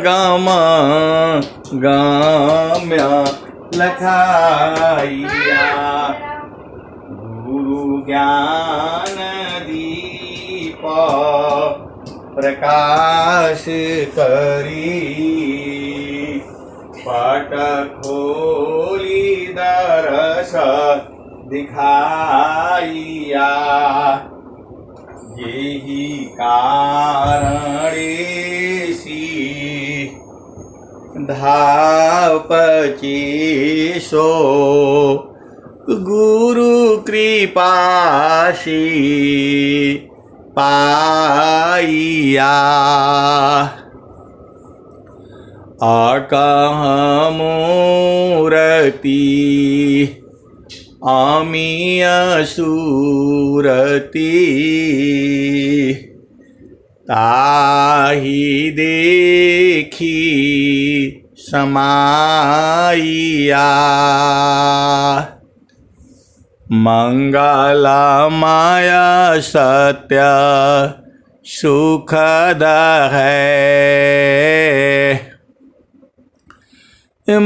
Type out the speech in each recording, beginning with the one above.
Gamma गाम्या लखाइया गुरु ज्ञान दीप प्रकाश करी पट खोली दरस दिखाइया यही कारणेसी धापचीसो गुरु कृपाशी पाइया अकह मूरति अमीय सूरति ताहि देखी समाइया मंगलमय सत्य सुखद है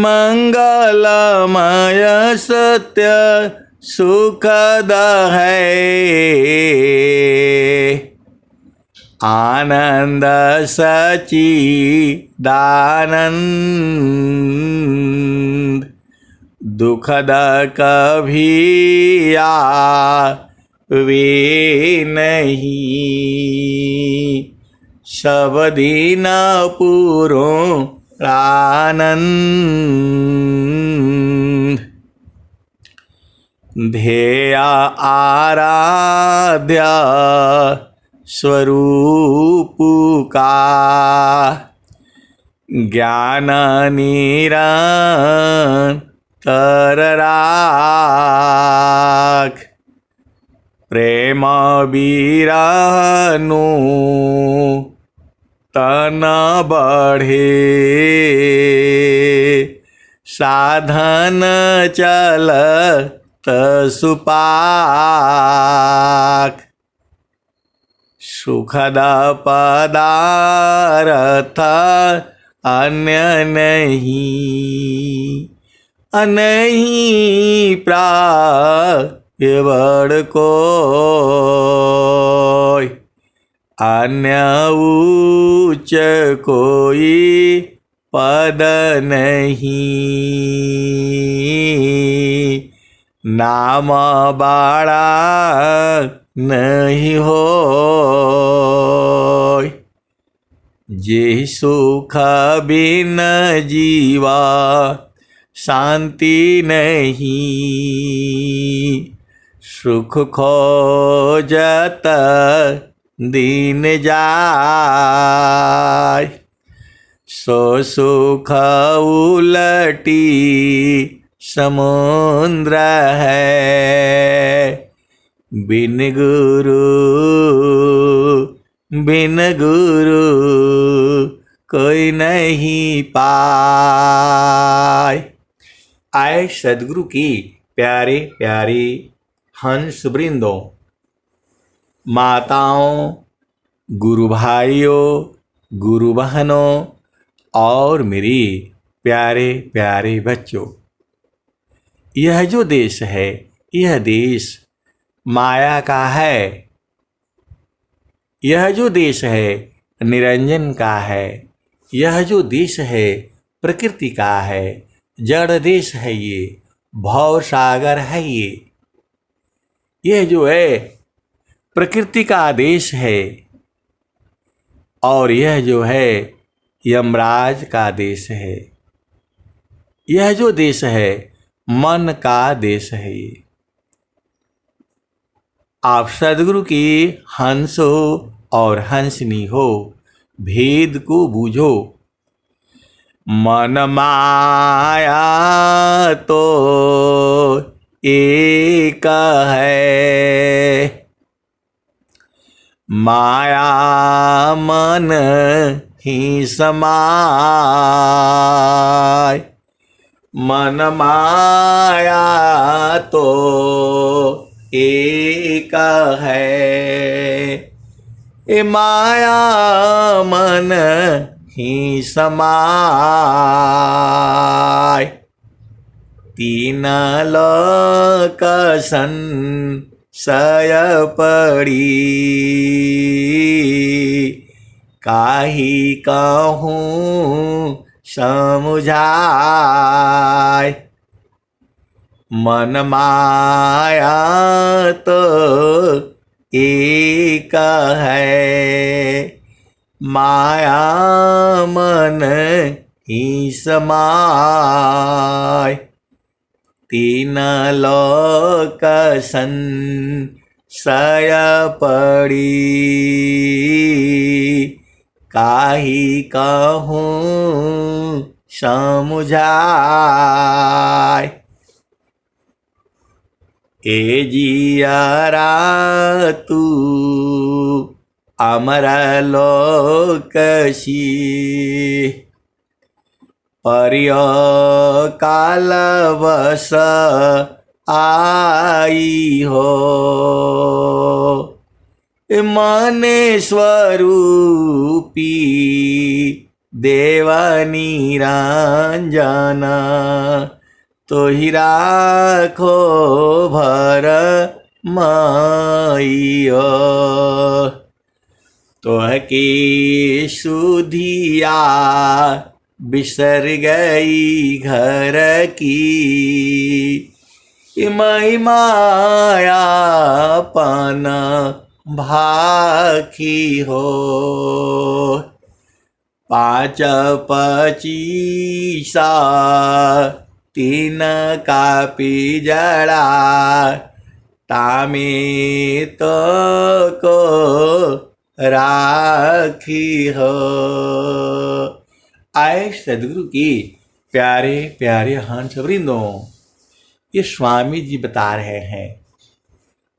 मंगलमय सत्य सुखद है आनंद सच्चिदानंद दुखद कभी आवे नहीं सब दिन पूर्णानंद ध्येय आराध्य स्वरूप का ज्ञान निरंतर राख प्रेम बीरानु तन बढ़े साधन चल सुपाक सुखद पदार्थ अन्य नहीं प्रायवड़ कोई अन्य उच्च कोई पद नहीं नाम बाड़ा नहीं हो जे सुख बिन जीवा शांति नहीं सुख खोजत दिन जाय सो सुख उलटी समुद्र है बिन गुरु कोई नहीं पाए। आए सदगुरु की प्यारे प्यारे हंस वृंदों, माताओं, गुरु भाइयों, गुरु बहनों और मेरी प्यारे प्यारे बच्चों, यह जो देश है यह देश माया का है। यह जो देश है निरंजन का है। यह जो देश है प्रकृति का है। जड़ देश है ये, भव सागर है ये जो है प्रकृति का देश है। और यह जो है यमराज का देश है। यह जो देश है मन का देश है ये। आप सदगुरु की हंस हो और हंसनी हो, भेद को बूझो। मन माया तो एक है, माया मन ही समाय। मन माया तो एक है, ए माया मन ही समाय। तीन लोक संशय पड़ी, काहि कहूँ समुझाय। मन माया तो एक है, माया मन ही समाय। तीन लोक संशय पड़ी, काहि कहूँ समुझाय। ए जियरा तू अमर लोकसी, पर्य कालवश आई हो। मने स्वरूपी देव निरंजन, तो ही राखो भर माइयो। तोह की सुधिया बिसर गई घर की, मई मायापन भाखी हो। पाँच पचीसा तीन का पिजड़ा, तामे तो को राखी हो। आए सदगुरु की प्यारे प्यारे हंस वृंदों, ये स्वामी जी बता रहे हैं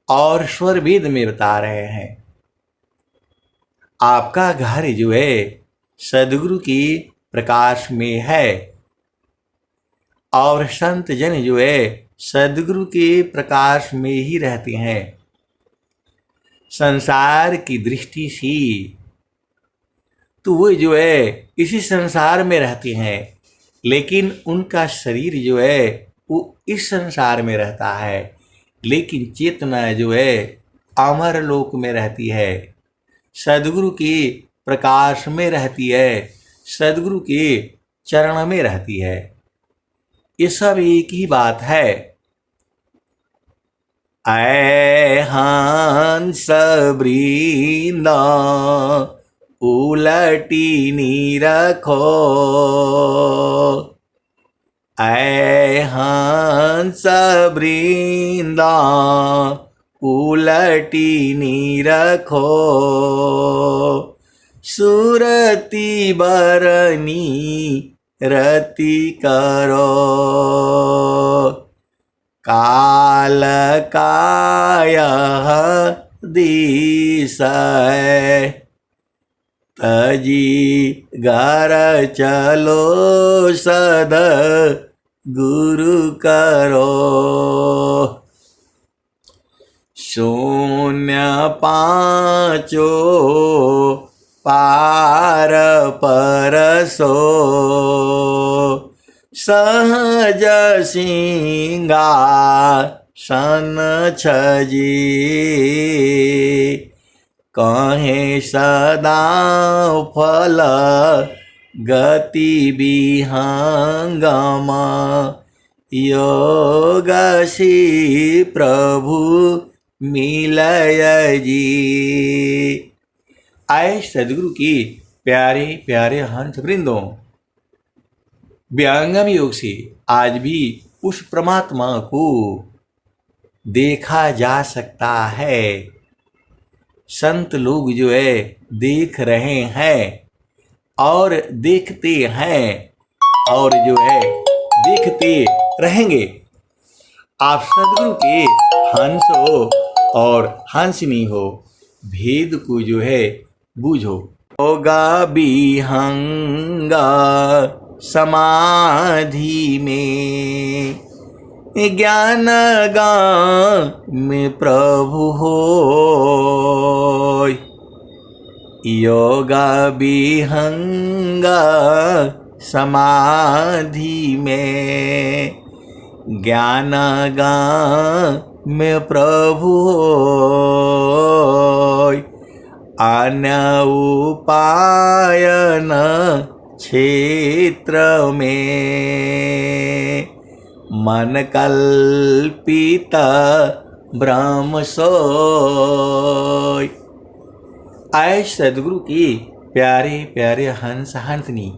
और स्वर वेद में बता रहे हैं। आपका घर जो है सदगुरु की प्रकाश में है, और संत जन जो है सदगुरु के प्रकाश में ही रहते हैं। संसार की दृष्टि सी तो वो जो है इसी संसार में रहते हैं, लेकिन उनका शरीर जो है वो इस संसार में रहता है, लेकिन चेतना जो है अमर लोक में रहती है, सदगुरु की प्रकाश में रहती है, सदगुरु के चरण में रहती है। ये सब एक ही बात है। ऐ हंस वृंद उलटी निरखो, ऐ हंस वृंद उलटी निरखो। सुरति बरनी रति करो, काल काय दिसय। तजी घर चलो सद गुरु करो, शून्य पाँचो पार परसो। सहज सिंहासन छजी, कहे सदा फल गति विहंगम। योगसी प्रभु मिलय जी। आए सदगुरु की प्यारे प्यारे हंस वृंदों, व्यंगम योग से आज भी उस परमात्मा को देखा जा सकता है। संत लोग जो है देख रहे हैं और देखते हैं और जो है देखते रहेंगे। आप सदगुरु के हंस हो और हंसनी हो, भेद को जो है बूझो। होगा विहंगा समाधि में, ज्ञान गान में प्रभु होय। योगा विहंग समाधि में, ज्ञान में प्रभु होय, अन्य उपाय न क्षेत्र में, मन कल्पित ब्रह्म सोय। आए सदगुरु की प्यारे प्यारे हंस हंसनी।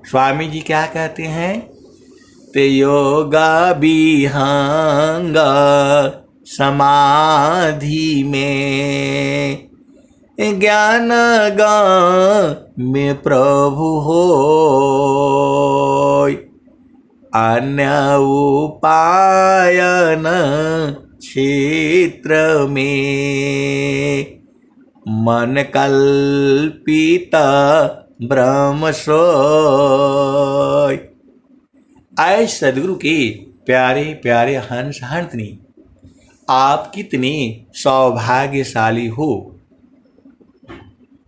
स्वामी जी क्या कहते हैं? ते योगा विहंग समाधि में, ज्ञान में प्रभु होय, अन्य उपाय न क्षेत्र में, मन कल्पित ब्रह्म सोय। आए सदगुरु के प्यारे प्यारे हंस हंसनी, आप कितने सौभाग्यशाली हो,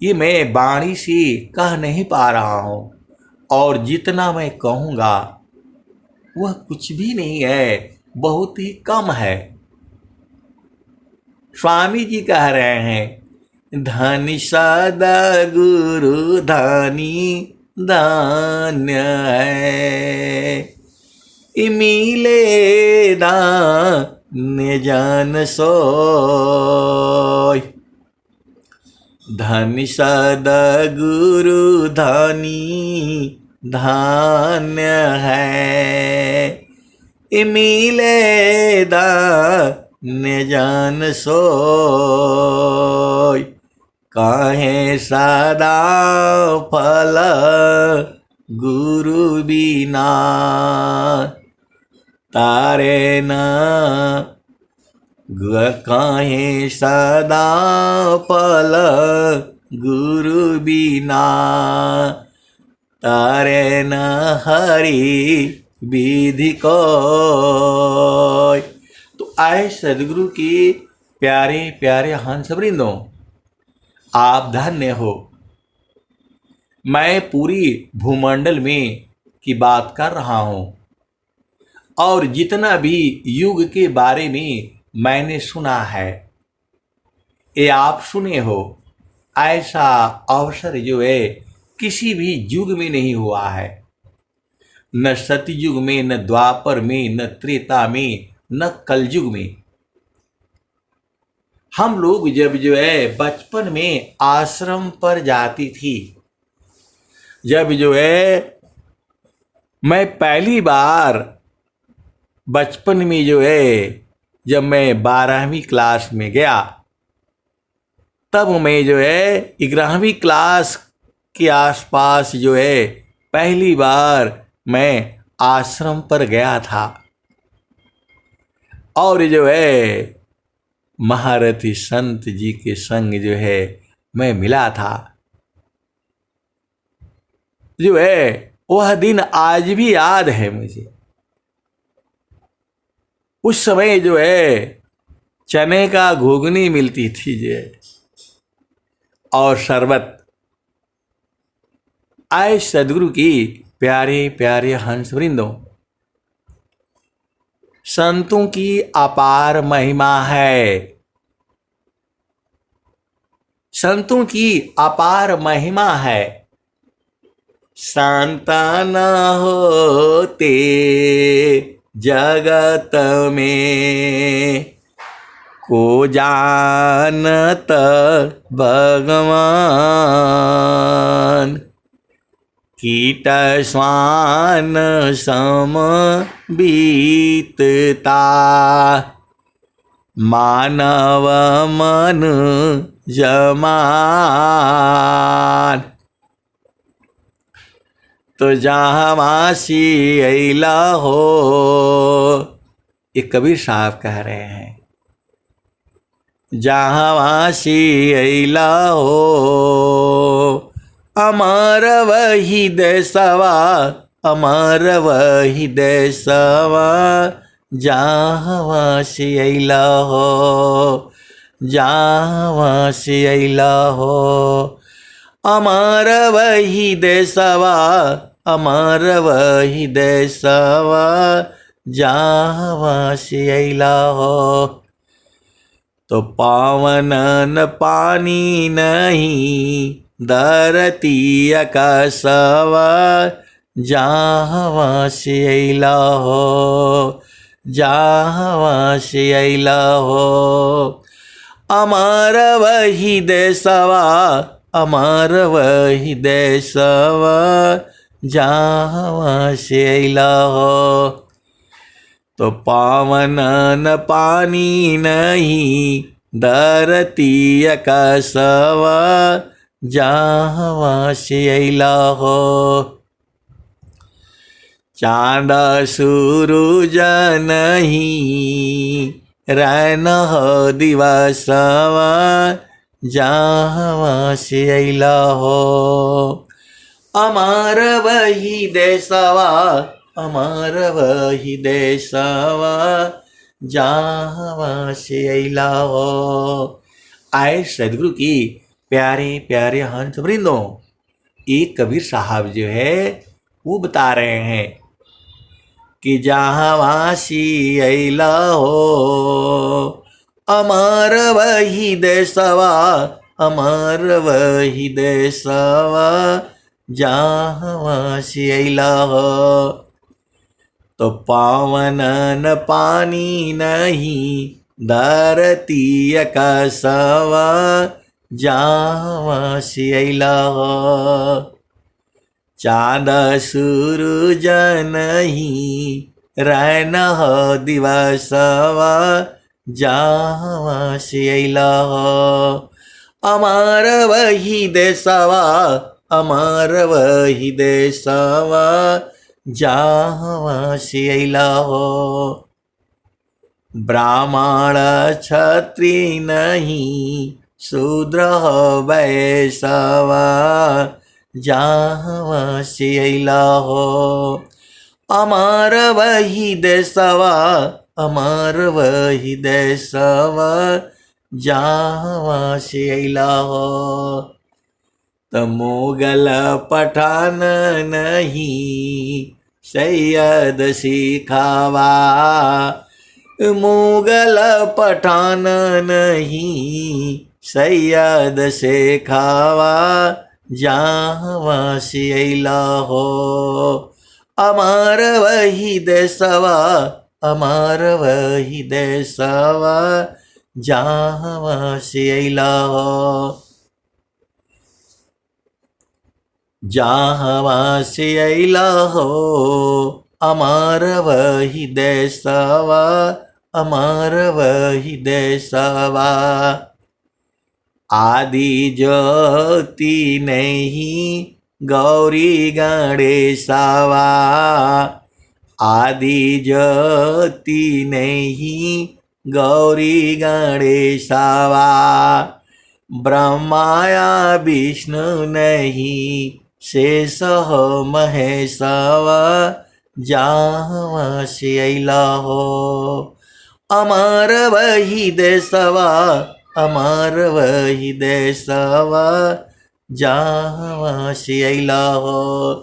ये मैं वाणी से कह नहीं पा रहा हूँ, और जितना मैं कहूँगा वह कुछ भी नहीं है, बहुत ही कम है। स्वामी जी कह रहे हैं, धनी सदा गुरु धनी धान्य है, मिले दान जन सोय। धनी सदा गुरु धनी धान्य है, मिले दान जन सोय। काहे सदा फल गुरु बिना, तारे न काहे सदा फल गुरु बिना, तारे न हरि विधि को। तो आए सदगुरु की प्यारे प्यारे हंस वृंदों, आप धन्य हो। मैं पूरी भूमंडल में की बात कर रहा हूँ, और जितना भी युग के बारे में मैंने सुना है, ये आप सुने हो। ऐसा अवसर जो है किसी भी युग में नहीं हुआ है, न सतयुग में, न द्वापर में, न त्रेता में, न कलयुग में। हम लोग जब जो है बचपन में आश्रम पर जाती थी, जब जो है मैं पहली बार बचपन में जो है, जब मैं 12वीं क्लास में गया, तब मैं जो है 11वीं क्लास के आसपास जो है पहली बार मैं आश्रम पर गया था, और जो है महारथी संत जी के संग जो है मैं मिला था। जो है वह दिन आज भी याद है मुझे। उस समय जो है चने का घुगनी मिलती थी जो है, और शरबत। आए सदगुरु की प्यारे प्यारे हंस वृंदों, संतों की अपार महिमा है, संतों की अपार महिमा है। संतान होते जगत में, को जानत भगवान। कीट स्वान सम बीतता, मानव मन जमान। तो जहाँ वासी अइला हो, ये कबीर साहब कह रहे हैं, जहाँ वासी अइला हो, अमर वही देसवा, अमर वही देसवा, जहाँ वासी अइला हो, जहाँ से अइला हो। अमर वही देशवा, अमर वही देशवा, जहाँ से अइला हो। तो पावन न पानी नहीं, धरती आकाशवा, जहाँ से अइला हो, जहाँ से अइला हो। अमर वही देशवा, अमर वही देशवा, जहाँ से अइला हो। तो पावन न पानी नहीं, धरती आकाशवा, जहाँ से अइला हो। चाँद सूरज नहीं, रैन हो दिवसवा, जहाँ से अइला हो। अमर वही देशवा, अमर वही देशवा, जहाँ से अइला हो। आए सदगुरु की प्यारे प्यारे हंस वृंदों, एक कबीर साहब जो है वो बता रहे हैं कि जहाँ से अइला हो, अमर वही देशवा, अमर वही देशवा, जहाँ से अइला हो। तो पावन न पानी नहीं, धरती आकाशवा, जहाँ से अइला हो। चाँद सूरज नहीं, रैन हो दिवसवा, जहाँ से अइला हो। अमर वही देशवा, अमर वही देशवा, जहाँ से अइला हो। ब्राह्मण क्षत्रिय नहीं, शूद्र हो वैश्यवा, जहाँ से अइला हो। अमर वही देशवा, अमर वही देशवा, जहाँ से अइला हो। तो मुगल पठान नहीं, सैयद सिखावा, मुगल पठान नहीं, सैयद सिखावा, जहाँ से अइला हो। अमर वही देशवा, अमर वही देशवा, जहाँ से अइला हो। जहाँ से अइला हो, अमर वही देशवा, अमर वही देशवा। आदि ज्योति नहीं, गौरी गणेशवा, आदि ज्योति नहीं, गौरी गणेशवा। ब्रह्माया विष्णु नहीं, शेष हो महेशवा, जहाँ से अइला हो। अमर वही देशवा, अमर वही देशवा, जहाँ से अइला हो।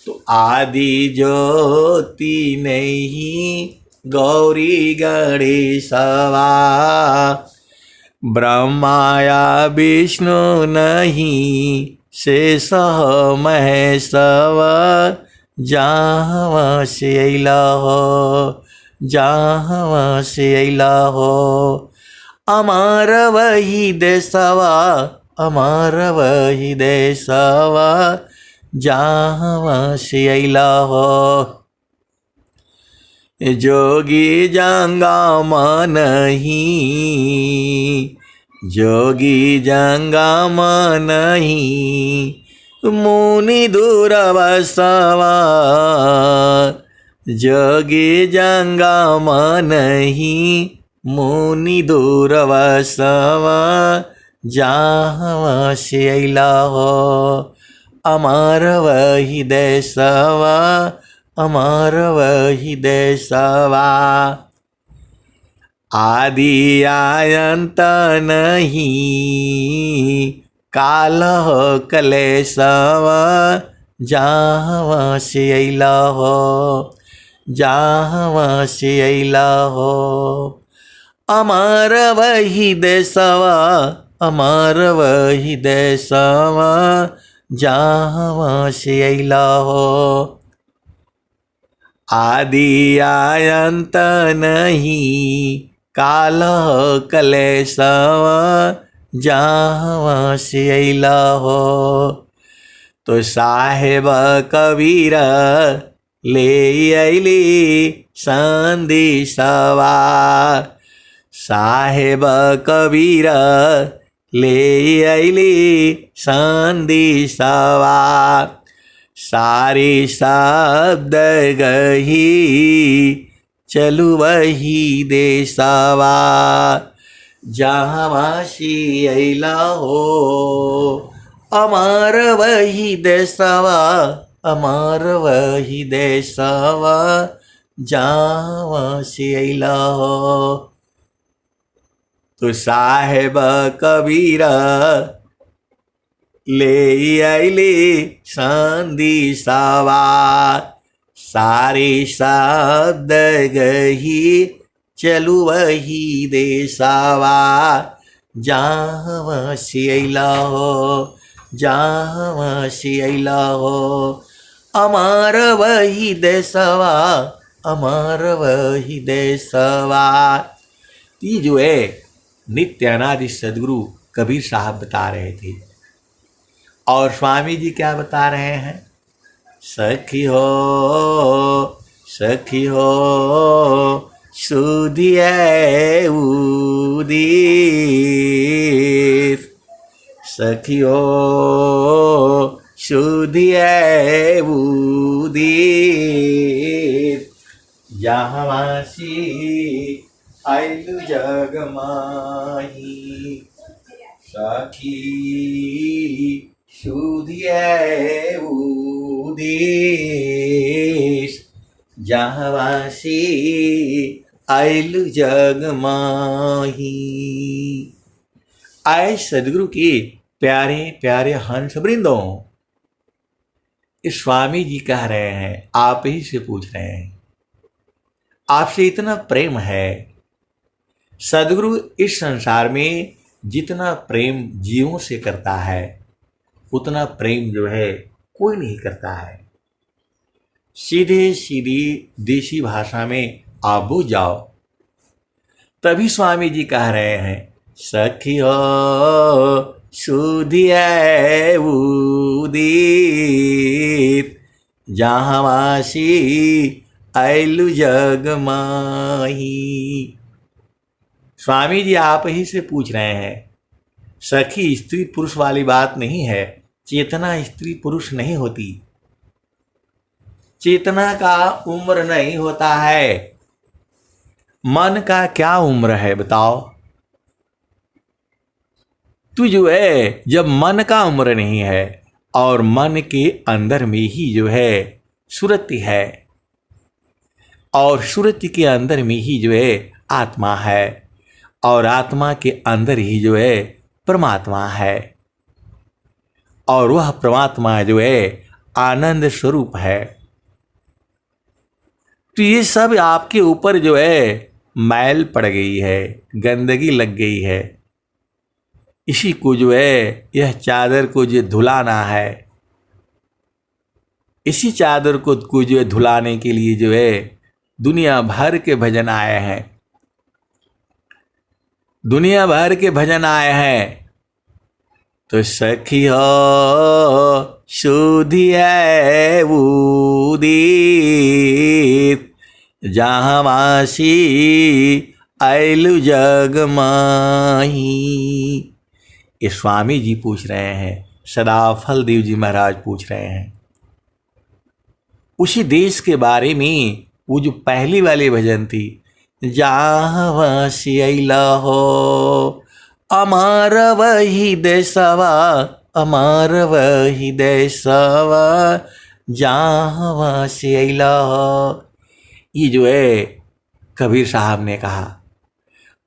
तो आदि ज्योति नहीं, गौरी गणेशवा, ब्रह्माया विष्णु नहीं, शेष महेशवा, जहाँ से अइला हो, जहाँ से अइला हो। अमर वही देशवा, अमर वही देशवा, जहाँ से अइला हो। जोगी जंगम नहीं, जोगी जंगम नहीं, मुनि दूरवसवा, जोगी जंगम नहीं, मुनि दूरवसवा, जहाँ से अइला हो। अमर वही देशवा, अमर वही देशवा। आदि आयंत नहीं कालह कलेशव जहाँ से अइला हो, जहाँ से अइला हो। अमर वही देशवा, अमर वही देशवा जहाँ से अइला हो। आदि आयंत नहीं कालह कलेशव जहाँ से अइला हो। तो साहेब कबीर ले अइली संदेशवा, साहेब कबीर ले अइली संदेशवा। सारे शब्द गही चलु वही देशवा जहाँ से अइला हो। अमर वही देशवा, अमर वही देशवा जहाँ से अइला हो। तो साहेब कबीर ले अइली संदेशवा। सारे शब्द गही चलु वही देशवा जहाँ से अइला हो, जहाँ से अइला हो। अमर वही देशवा, अमर वही देशवा। ये जो है नित्य अनादि सदगुरु कबीर साहब बता रहे थे। और स्वामी जी क्या बता रहे हैं? सखी हो, सखी हो सुधिए उदित, सखी हो सुधिए उदित जहाँ से आइलु जग माही। सखी सुधिए उदित जहाँ से आइलु जग माही। आए सदगुरु के प्यारे प्यारे हंस वृंदों, इस स्वामी जी कह रहे हैं, आप ही से पूछ रहे हैं, आपसे इतना प्रेम है। सदगुरु इस संसार में जितना प्रेम जीवों से करता है उतना प्रेम जो है कोई नहीं करता है। सीधे सीधी देसी भाषा में आप बुझ जाओ। तभी स्वामी जी कह रहे हैं, सखी हो सुधिए उदित जहाँ से आइलु जग माही। स्वामी जी आप ही से पूछ रहे हैं। सखी स्त्री पुरुष वाली बात नहीं है, चेतना स्त्री पुरुष नहीं होती। चेतना का उम्र नहीं होता है। मन का क्या उम्र है बताओ? तू जो है, जब मन का उम्र नहीं है और मन के अंदर में ही जो है सुरति है और सुरति के अंदर में ही जो है आत्मा है और आत्मा के अंदर ही जो है परमात्मा है और वह परमात्मा जो है आनंद स्वरूप है। तो ये सब आपके ऊपर जो है मैल पड़ गई है, गंदगी लग गई है। इसी को जो है, यह चादर को जो धुलाना है, इसी चादर को जो है धुलाने के लिए जो है दुनिया भर के भजन आए हैं, दुनिया भर के भजन आए हैं। तो सखी हो सुधिए उदित जहाँ से आइलु जग माही। ये स्वामी जी पूछ रहे हैं, सदाफल देव जी महाराज पूछ रहे हैं। उसी देश के बारे में वो जो पहली वाली भजन थी, जहाँ से अइला हो अमर वही देशवा, अमर वही देशवा जहाँ से अइला हो। ये जो है कबीर साहब ने कहा।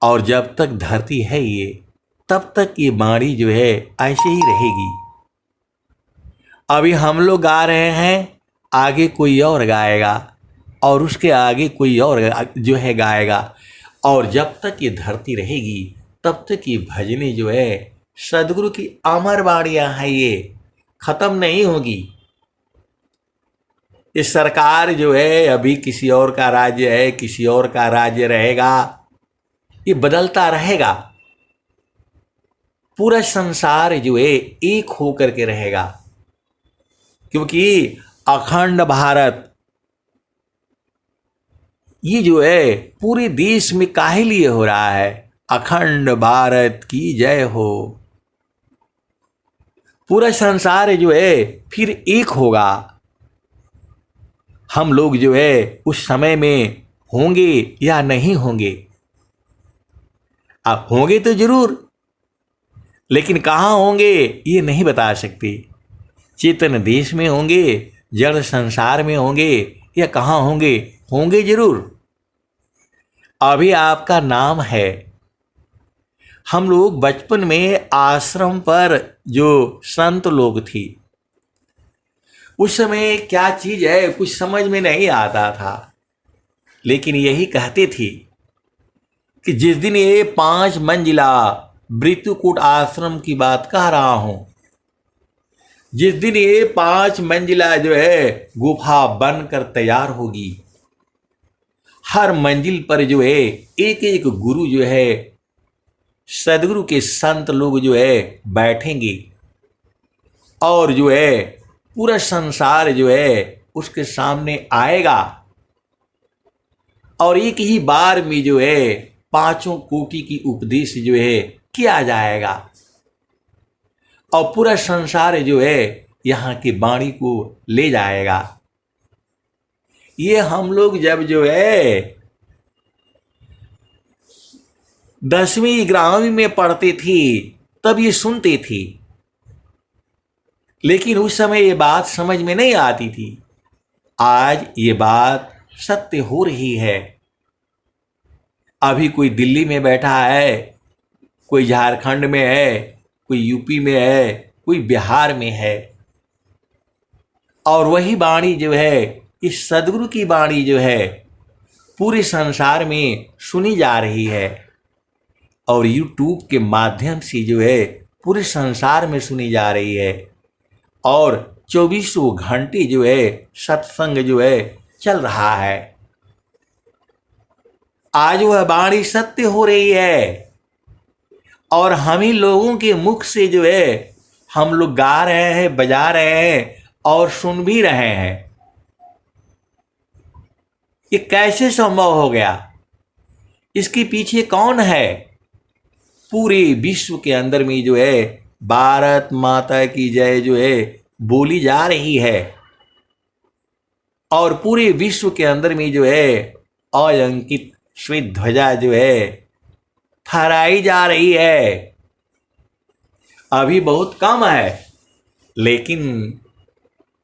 और जब तक धरती है ये, तब तक ये वाणी जो है ऐसे ही रहेगी। अभी हम लोग गा रहे हैं, आगे कोई और गाएगा, और उसके आगे कोई और जो है गाएगा, और जब तक ये धरती रहेगी तब तक ये भजने जो है सदगुरु की अमर वाणियाँ हैं, ये खत्म नहीं होगी। ये सरकार जो है अभी किसी और का राज्य है, किसी और का राज्य रहेगा, ये बदलता रहेगा। पूरा संसार जो है एक होकर के रहेगा, क्योंकि अखंड भारत ये जो है पूरे देश में काहे लिए हो रहा है। अखंड भारत की जय हो। पूरा संसार जो है फिर एक होगा। हम लोग जो है उस समय में होंगे या नहीं होंगे। अब होंगे तो जरूर, लेकिन कहाँ होंगे ये नहीं बता सकते। चेतन देश में होंगे, जड़ संसार में होंगे, या कहाँ होंगे, होंगे जरूर। अभी आपका नाम है। हम लोग बचपन में आश्रम पर जो संत लोग थी, उस समय क्या चीज है कुछ समझ में नहीं आता था, लेकिन यही कहते थे कि जिस दिन ये 5 मंजिला मृत्युकूट आश्रम की बात कह रहा हूं, जिस दिन ये 5 मंजिला जो है गुफा बनकर तैयार होगी, हर मंजिल पर जो है एक एक गुरु जो है सदगुरु के संत लोग जो है बैठेंगे, और जो है पूरा संसार जो है उसके सामने आएगा, और एक ही बार में जो है 5 कोटि की उपदेश जो है किया जाएगा, और पूरा संसार जो है यहाँ की वाणी को ले जाएगा। ये हम लोग जब जो है 10वीं 11वीं में पढ़ते थे तब ये सुनते थे, लेकिन उस समय ये बात समझ में नहीं आती थी। आज ये बात सत्य हो रही है। अभी कोई दिल्ली में बैठा है, कोई झारखंड में है, कोई यूपी में है, कोई बिहार में है, और वही वाणी जो है, इस सदगुरु की वाणी जो है पूरे संसार में सुनी जा रही है, और यूट्यूब के माध्यम से जो है पूरे संसार में सुनी जा रही है, और 24 घंटे जो है सत्संग जो है चल रहा है। आज वह वाणी सत्य हो रही है, और हम ही लोगों के मुख से जो है हम लोग गा रहे हैं, बजा रहे हैं, और सुन भी रहे हैं। ये कैसे संभव हो गया? इसके पीछे कौन है? पूरे विश्व के अंदर में जो है भारत माता की जय जो है बोली जा रही है, और पूरे विश्व के अंदर में जो है अयंकित श्वेत ध्वजा जो है फहराई जा रही है। अभी बहुत कम है, लेकिन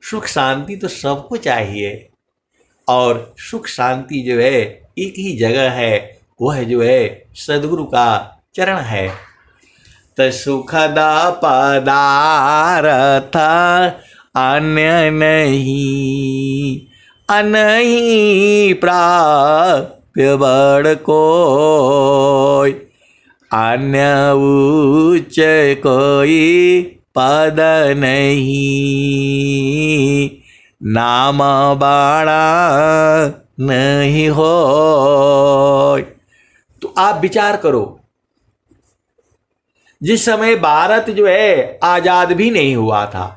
सुख शांति तो सबको चाहिए, और सुख शांति जो है एक ही जगह है, वह जो है सदगुरु का चरण है। त सुखदा पदारथ अन्य नहीं, अनहीं प्राप्य बड़ कोई, अन्य उच्च कोई पद नहीं, नाम बाड़ा नहीं हो। तो आप विचार करो, जिस समय भारत जो है आजाद भी नहीं हुआ था,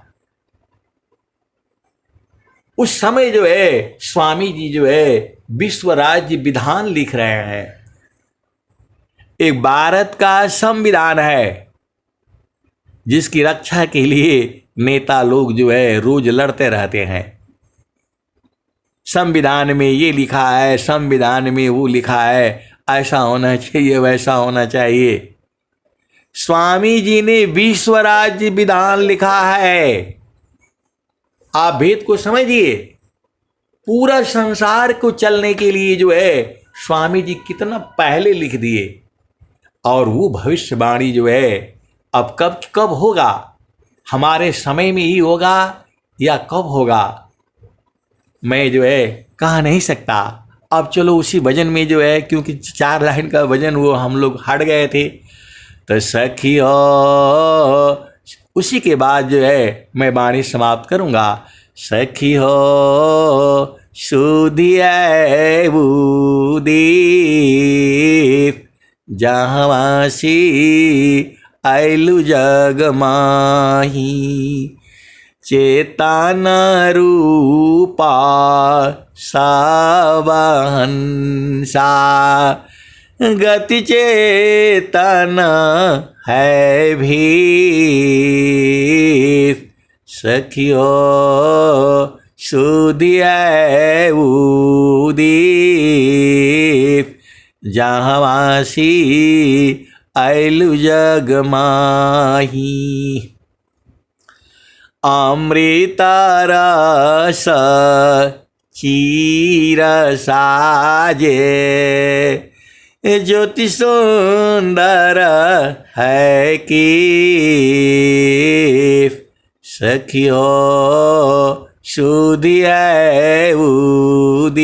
उस समय जो है स्वामी जी जो है विश्व राज्य विधान लिख रहे हैं। एक भारत का संविधान है, जिसकी रक्षा के लिए नेता लोग जो है रोज लड़ते रहते हैं। संविधान में ये लिखा है, संविधान में वो लिखा है, ऐसा होना चाहिए, वैसा होना चाहिए। स्वामी जी ने विश्व राज्य विधान लिखा है। आप भेद को समझिए। पूरा संसार को चलने के लिए जो है स्वामी जी कितना पहले लिख दिए। और वो भविष्यवाणी जो है अब कब कब होगा, हमारे समय में ही होगा या कब होगा, मैं जो है कह नहीं सकता। अब चलो उसी भजन में जो है, क्योंकि 4 लाइन का भजन वो हम लोग हट गए थे, तो सखियो उसी के बाद जो है मैं वाणी समाप्त करूँगा। सखियो सुधियै उदीप जहाँवासी आइलु जग माही, चेतन रूपा सावहंसा गति चेतन है भी, सखियो सुधियै उदीप जहाँवासी आइलु जग माही। अमृत रस चीर साजे ज्योति सुंदर है कि, सखियो सुधियै उदीप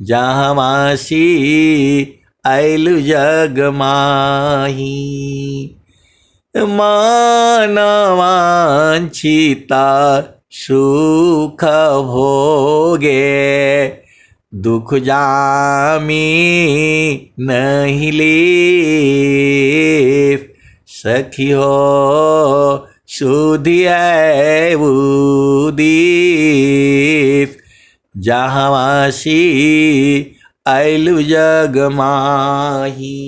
जहाँवासी आइलु जग माही। मानवांछिता सुख भोगे दुख जामी नहीं लीप, सखियो सुधियै उदीप जहाँवासी आइलु जग माही।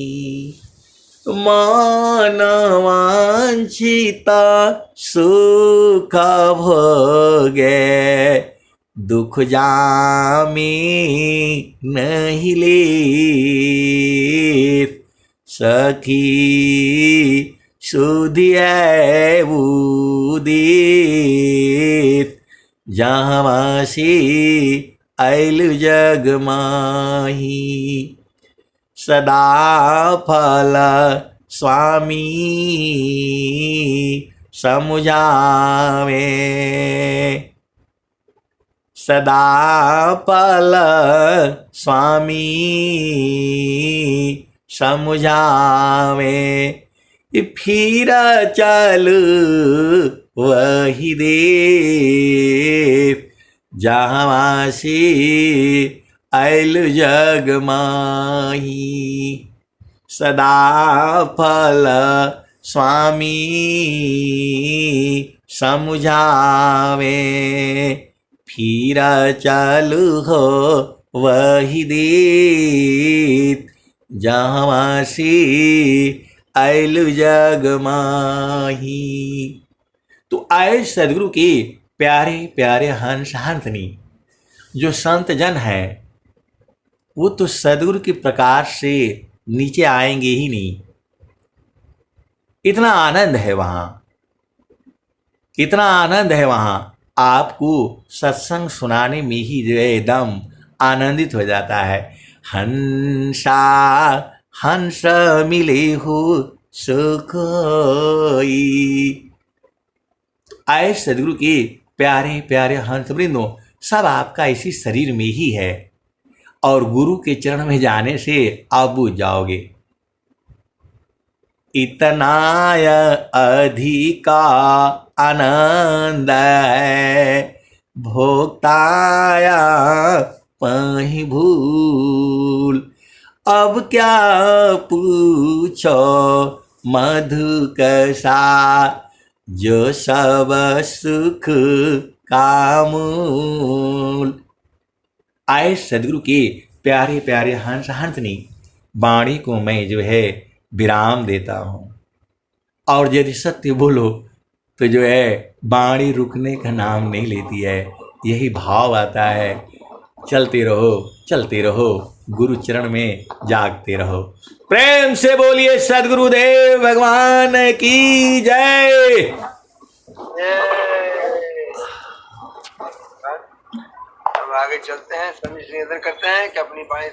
मानवांछिता सुख भोगे दुख जामी नहीं लीप, सखी सुधियै उदीप जहाँवासी आइलु जग माही। सदा फल स्वामी समुझावे, सदा फल स्वामी समुझावे, फिर चलू वही देव जहाँवासी आइलु जग माही। सदा फल स्वामी समुझावे, फिर चलू हो वही देव जहाँवासी आइलु जग माही। तो आए सदगुरु के प्यारे प्यारे हंस हंसनी जो संत जन है, वो तो सदगुरु के प्रकाश से नीचे आएंगे ही नहीं। इतना आनंद है वहाँ, इतना आनंद है वहाँ, आपको सत्संग सुनाने में ही जो है एकदम आनंदित हो जाता है। हंसा हंस मिले हो सुखोई। आए सदगुरु के प्यारे प्यारे हंस वृंदों, सब आपका इसी शरीर में ही है, और गुरु के चरण में जाने से आप बुझ जाओगे। इतना अधिका आनंद है भोक्ताया पही भूल, अब क्या पूछो मधु कसा जो सब सुख का मूल। आए सदगुरु के प्यारे प्यारे हंस हंसनी वाणी को मैं जो है विराम देता हूँ, और यदि सत्य बोलो तो जो है वाणी रुकने का नाम नहीं लेती है, यही भाव आता है। चलते रहो गुरु चरण में जागते रहो। प्रेम से बोलिए सदगुरुदेव भगवान की जय। अब आगे चलते हैं, सभी निवेदन करते हैं कि अपनी बाणी